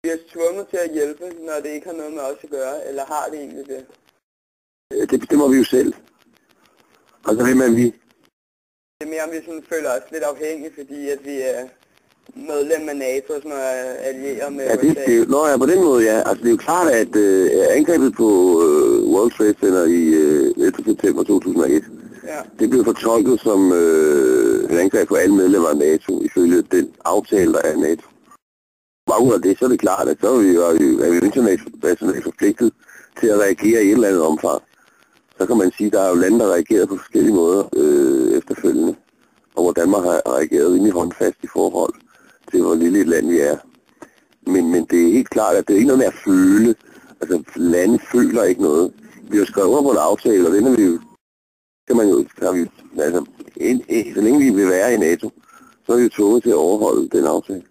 Vi er tvunget til at hjælpe, når det ikke har noget med os at gøre, eller har det egentlig det? Det bestemmer vi jo selv. Altså hvem er vi? Det er mere, om vi sådan føler os lidt afhængige, fordi at vi er medlem af NATO og sådan noget, allierer med USA. På den måde, ja. Altså det er jo klart, at angrebet på World Trade Center i 11. september 2001, ja. Det blev fortolket som et angreb på alle medlemmer af NATO, ifølge den aftale, der er af NATO. Bagud af det, så er det klart, at så er vi internationalt forpligtet til at reagere i et eller andet omfang. Så kan man sige, at der er jo lande, der reagerer på forskellige måder efterfølgende, og hvor Danmark har reageret rimelig håndfast i forhold til, hvor lille et land vi er. Men det er helt klart, at det er ikke noget med at føle. Altså, lande føler ikke noget. Vi har skrevet under på en aftale, og den er vi jo, så længe vi vil være i NATO, så er vi jo tvunget til at overholde den aftale.